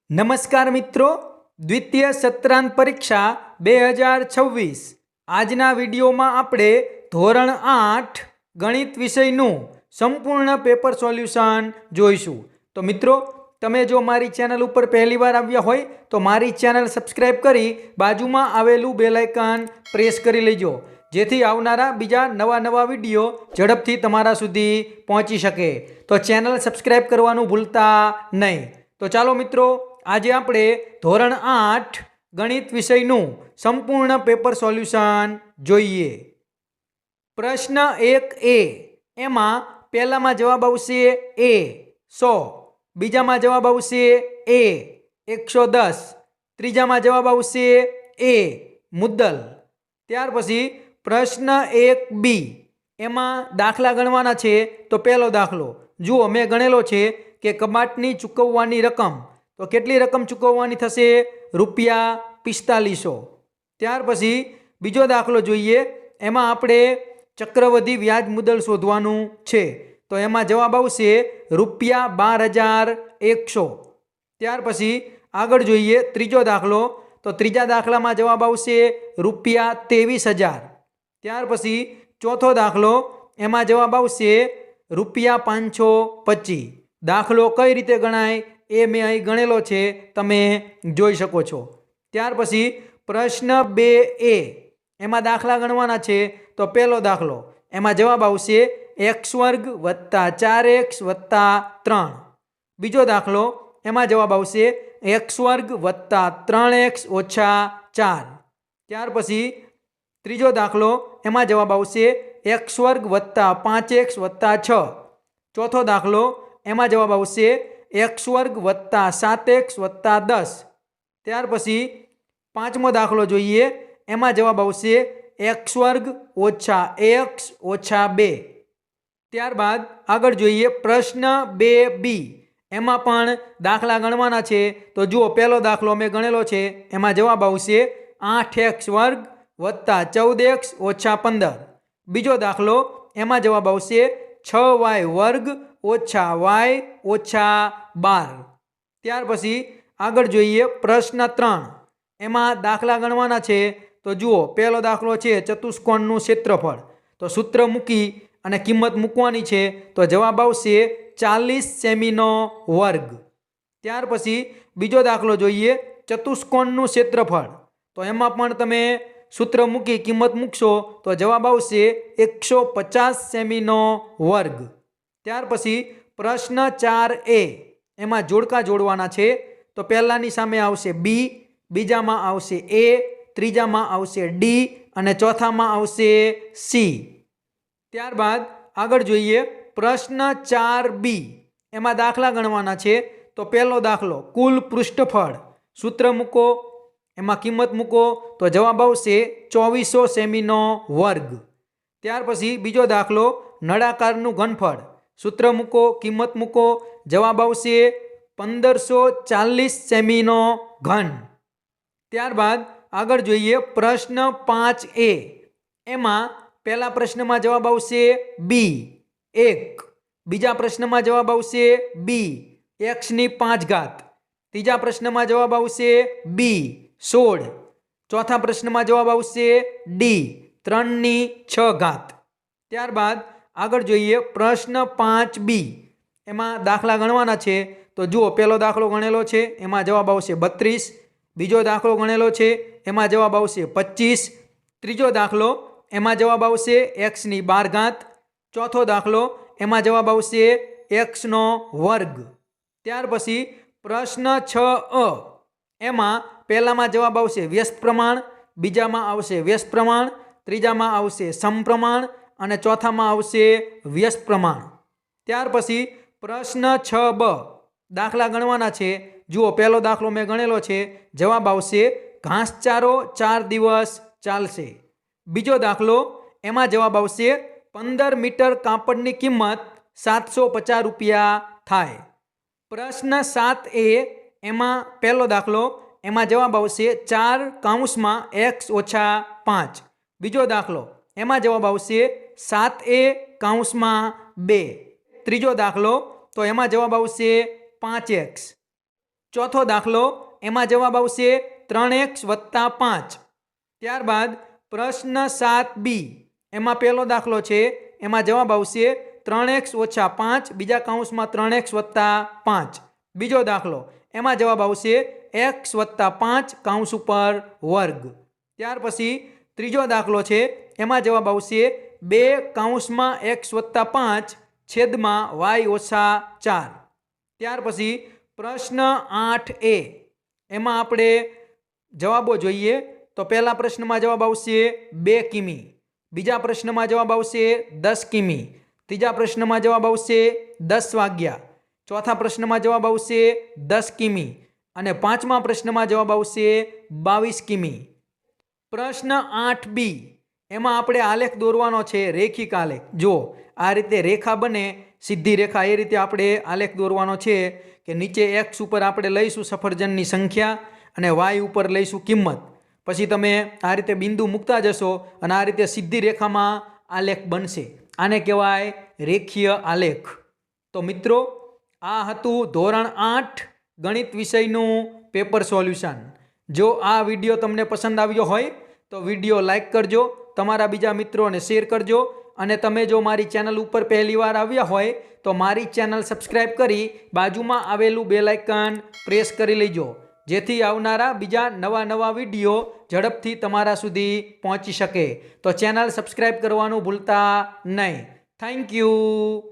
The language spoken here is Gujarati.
नमस्कार मित्रों, द्वितीय सत्रांत परीक्षा 2026 आजना विडियो में आपणे धोरण 8 गणित विषयનું संपूर्ण पेपर सोल्यूशन જોઈશું। तो मित्रों, તમે જો મારી ચેનલ ઉપર પહેલીવાર આવ્યા હોય તો મારી ચેનલ સબસ્ક્રાઇબ કરી બાજુમાં આવેલું બેલ આઇકન પ્રેસ કરી લેજો, જેથી આવનારા બીજા નવા વિડીયો ઝડપથી તમારા સુધી પહોંચી શકે। તો ચેનલ સબસ્ક્રાઇબ કરવાનું ભૂલતા નહીં। તો ચાલો મિત્રો, આજે આપણે ધોરણ 8 ગણિત વિષયનું સંપૂર્ણ પેપર સોલ્યુશન જોઈએ। પ્રશ્ન 1A એમાં પહેલામાં જવાબ આવશે A 100, બીજામાં જવાબ આવશે A 110, ત્રીજામાં જવાબ આવશે A મુદ્દલ। ત્યાર પછી પ્રશ્ન 1B એમાં દાખલા ગણવાના છે। તો પહેલો દાખલો જુઓ, મેં ગણેલો છે કે કબાટની ચૂકવવાની રકમ, તો કેટલી રકમ ચૂકવવાની થશે? ₹4500। ત્યાર પછી બીજો દાખલો જોઈએ, એમાં આપણે ચક્રવૃદ્ધિ વ્યાજ મુદ્દલ શોધવાનું છે। તો એમાં જવાબ આવશે ₹12,100। ત્યાર પછી આગળ જોઈએ ત્રીજો દાખલો, તો ત્રીજા દાખલામાં જવાબ આવશે ₹23,000। ત્યાર પછી ચોથો દાખલો, એમાં જવાબ આવશે ₹525। દાખલો કઈ રીતે ગણાય એ મેં અહીં ગણેલો છે, તમે જોઈ શકો છો। ત્યાર પછી પ્રશ્ન 2A એમાં દાખલા ગણવાના છે। તો પહેલો દાખલો, એમાં જવાબ આવશે x² + 4x + 3। બીજો દાખલો, એમાં જવાબ આવશે x² + 3x - 4। ત્યાર પછી ત્રીજો દાખલો, એમાં જવાબ આવશે x² + 5x + 6। ચોથો દાખલો, એમાં જવાબ આવશે x² + 7x + 10। ત્યાર પછી પાંચમો દાખલો જોઈએ, એમાં જવાબ આવશે x² - ax - 2। ત્યારબાદ આગળ જોઈએ પ્રશ્ન 2B એમાં પણ દાખલા ગણવાના છે। તો જુઓ, પહેલો દાખલો મેં ગણેલો છે, એમાં જવાબ આવશે 8x² + 14x - 15। બીજો દાખલો, એમાં જવાબ આવશે 6y² - y - 12। ત્યાર પછી આગળ જોઈએ પ્રશ્ન 3 એમાં દાખલા ગણવાના છે। તો જુઓ, પહેલો દાખલો છે ચતુષ્કોણનું ક્ષેત્રફળ, તો સૂત્ર મૂકી અને કિંમત મૂકવાની છે। તો જવાબ આવશે 40 સેમીનો વર્ગ। ત્યાર પછી બીજો દાખલો જોઈએ ચતુષ્કોણનું ક્ષેત્રફળ, તો એમાં પણ તમે સૂત્ર મૂકી કિંમત મૂકશો તો જવાબ આવશે 150 સેમીનો વર્ગ। ત્યાર પછી પ્રશ્ન 4A એમાં જોડકા જોડવાના છે। તો પહેલાની સામે આવશે B, બીજામાં આવશે A, ત્રીજામાં આવશે D અને ચોથામાં આવશે C। ત્યારબાદ આગળ જોઈએ પ્રશ્ન 4B એમાં દાખલા ગણવાના છે। તો પહેલો દાખલો કુલ પૃષ્ઠફળ, સૂત્ર મૂકો, એમાં કિંમત મૂકો તો જવાબ આવશે 2400 સેમીનો વર્ગ। ત્યાર પછી બીજો દાખલો નળાકારનું ઘનફળ, સૂત્ર મૂકો, કિંમત મૂકો, જવાબ આવશે 1540 સેમીનો ઘન। ત્યારબાદ આગળ જોઈએ પ્રશ્ન 5A એમાં પહેલા પ્રશ્નમાં જવાબ આવશે B 1, બીજા પ્રશ્નમાં જવાબ આવશે B x⁵, ત્રીજા પ્રશ્નમાં જવાબ આવશે B 16, ચોથા પ્રશ્નમાં જવાબ આવશે D 3/6। ત્યારબાદ આગળ જોઈએ પ્રશ્ન 5B એમાં દાખલા ગણવાના છે। તો જુઓ, પહેલો દાખલો ગણેલો છે, એમાં જવાબ આવશે 32, બીજો દાખલો ગણેલો છે, એમાં જવાબ આવશે 25, ત્રીજો દાખલો એમાં જવાબ આવશે x⁻², ચોથો દાખલો એમાં જવાબ આવશે x²। ત્યાર પછી પ્રશ્ન 6A એમાં પહેલામાં જવાબ આવશે વ્યસ્ત પ્રમાણ, બીજામાં આવશે વ્યસ્ત પ્રમાણ, ત્રીજામાં આવશે સમપ્રમાણ અને ચોથામાં આવશે વ્યસ્ત પ્રમાણ। ત્યાર પછી પ્રશ્ન 6B દાખલા ગણવાના છે। જુઓ, પહેલો દાખલો મેં ગણેલો છે, જવાબ આવશે ઘાસચારો 4 દિવસ ચાલશે। બીજો દાખલો, એમાં જવાબ આવશે 15 મીટર કાપડની કિંમત ₹750 થાય। પ્રશ્ન 7A એમાં પહેલો દાખલો, એમાં જવાબ આવશે 4x - 5। બીજો દાખલો, એમાં જવાબ આવશે 7a(2). ત્રીજો દાખલો, તો એમાં જવાબ આવશે 5x। ચોથો દાખલો, એમાં જવાબ આવશે 3x + 5. ત્યારબાદ પ્રશ્ન 7b, એમાં પહેલો દાખલો છે, એમાં જવાબ આવશે 3x - 5 બીજા કૌંસમાં 3x + 5. બીજો દાખલો, એમાં જવાબ આવશે x + 5 કૌંસ ઉપર વર્ગ. ત્યાર પછી ત્રીજો દાખલો છે, એમાં જવાબ આવશે 2 કૌંસમાં x + 5 છેદમાં y - 4. ત્યાર પછી પ્રશ્ન 8a, એમાં આપણે જવાબો જોઈએ તો પહેલા પ્રશ્નમાં જવાબ આવશે 2 કિમી, બીજા પ્રશ્નમાં જવાબ આવશે 10 કિમી, ત્રીજા પ્રશ્નમાં જવાબ આવશે 10 વાગ્યા, ચોથા પ્રશ્નમાં જવાબ આવશે 10 કિમી અને પાંચમા પ્રશ્નમાં જવાબ આવશે 22 કિમી. પ્રશ્ન 8b, એમાં આપણે આલેખ દોરવાનો છે, રેખિક આલેખ. જો આ રીતે રેખા બને, સીધી રેખા, એ રીતે આપણે આલેખ દોરવાનો છે કે નીચે x ઉપર આપણે લઈશું સફરજનની સંખ્યા અને y ઉપર લઈશું કિંમત. પછી તમે આ રીતે બિંદુ મૂકતા જશો અને આ રીતે સીધી રેખામાં આલેખ બનશે. આને કહેવાય રેખીય આલેખ. તો મિત્રો, આ હતું ધોરણ 8 ગણિત વિષયનું પેપર સોલ્યુશન. જો આ વિડીયો તમને પસંદ આવ્યો હોય તો વિડીયો લાઈક કરજો, તમારા બીજા મિત્રોને શેર કરજો અને તમે જો મારી ચેનલ ઉપર પહેલીવાર આવ્યા હોય તો મારી ચેનલ સબસ્ક્રાઈબ કરી બાજુમાં આવેલું બેલ આઇકન પ્રેસ કરી લેજો, જેથી આવનારા બીજા નવા વિડીયો ઝડપથી તમારા સુધી પહોંચી શકે. તો ચેનલ સબસ્ક્રાઈબ કરવાનું ભૂલતા નહીં. Thank you.